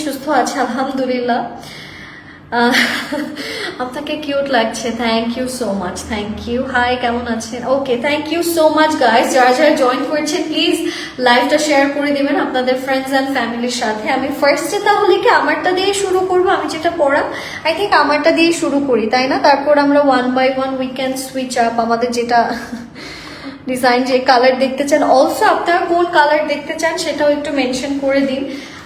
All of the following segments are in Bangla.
সুস্থ আছি আলহামদুলিল্লাহ। আপনাকে কিউট লাগছে, thank you so much, thank you. Hi, কেমন আছেন? Okay, thank you so much guys. যারা যারা জয়েন করেছেন প্লিজ লাইভটা শেয়ার করে দিবেন আপনাদের ফ্রেন্ডস অ্যান্ড ফ্যামিলির সাথে। আমি ফার্স্টে তাহলে কি আমারটা দিয়ে শুরু করবো, আমি যেটা পড়া আই থিঙ্ক আমারটা দিয়ে শুরু করি, তাই না? তারপর আমরা one by one we can switch up আমাদের যেটা ডিজাইন, যে কালার দেখতে চান, অলসো আপনারা কোন কালার দেখতে চান সেটাও একটু মেনশন করে দিন।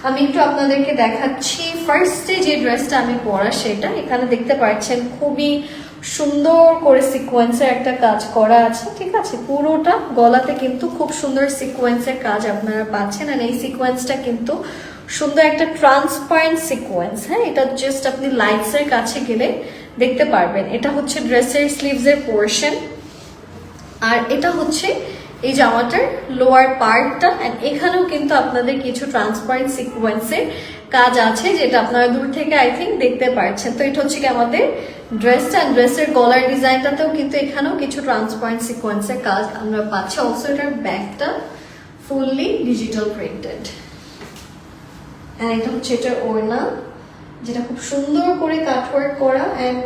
আমি একটু আপনাদেরকে দেখাচ্ছি ফার্স্টে যে ড্রেসটা আমি পরা সেটা। এখানে দেখতে পাচ্ছেন খুবই সুন্দর করে সিকোয়েন্সের একটা কাজ করা আছে, ঠিক আছে? পুরোটা গলাতে কিন্তু খুব সুন্দর সিকোয়েন্সের কাজ আপনারা পাচ্ছেন। আর এই সিকোয়েন্সটা কিন্তু সুন্দর একটা ট্রান্সপারেন্ট সিকোয়েন্স। হ্যাঁ, এটা জাস্ট আপনি লাইটসের কাছে গেলে দেখতে পারবেন। এটা হচ্ছে ড্রেসের স্লিভসের পোর্শন, আর এটা হচ্ছে এই জামাটার লোয়ার পার্টটা। এন্ড এখানেও কিন্তু আপনাদের কিছু ট্রান্সপারেন্ট সিকোয়েন্সের কাজ আছে, যেটা আপনারা দূর থেকে আই থিঙ্ক দেখতে পাচ্ছেন। তো এটা হচ্ছে কি আমাদের ড্রেসটা, ড্রেসের গলার ডিজাইনটাতেও কিন্তু এখানেও কিছু ট্রান্সপারেন্ট সিকোয়েন্সের কাজ আমরা পাচ্ছি। অলসো এটার ব্যাকটা ফুললি ডিজিটাল প্রিন্টেড। এন্ড এটা হচ্ছে এটার ওড়না, যেটা খুব সুন্দর করে কাটওয়ার্ক করা। অ্যান্ড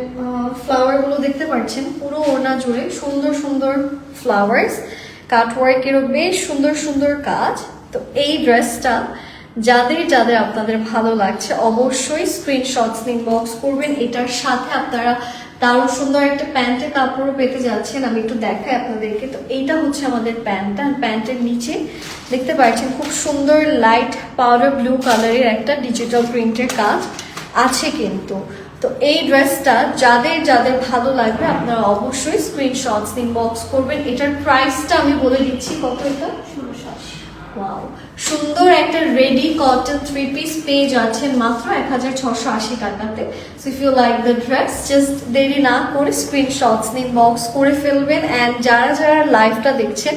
ফ্লাওয়ার গুলো দেখতে পাচ্ছেন পুরো ওড়না জুড়ে সুন্দর সুন্দর ফ্লাওয়ার্স, কাটওয়ার্কেরও বেশ সুন্দর সুন্দর কাজ। তো এই ড্রেসটা যাদের যাদের আপনাদের ভালো লাগছে অবশ্যই স্ক্রিনশটস ইনবক্স করবেন। এটার সাথে আপনারা দারুণ সুন্দর একটা প্যান্টের কাপড়ও পেতে যাচ্ছেন। আমি একটু দেখাই আপনাদেরকে। তো এইটা হচ্ছে আমাদের প্যান্টটা। প্যান্টের নিচে দেখতে পাচ্ছেন খুব সুন্দর লাইট পাউডার ব্লু কালারের একটা ডিজিটাল প্রিন্টের কাজ আছে কিন্তু। তো এই ড্রেসটা যাদের যাদের ভালো লাগবে আপনারা অবশ্যই স্ক্রিনশটস ইনবক্স করবেন। এটার প্রাইসটা আমি বলে দিচ্ছি কত। এটা 1680। ওয়াও, সুন্দর একটা রেডি কটন 3 পিস পেয়ে যাচ্ছেন মাত্র 1680 টাকাতে। So if you like the dress just দেরি না করে স্ক্রিনশটস ইনবক্স করে ফেলবেন। অ্যান্ড যারা যারা লাইভটা দেখছেন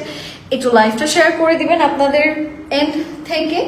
একটু লাইভটা শেয়ার করে দিবেন আপনাদের এন্ড থেকে।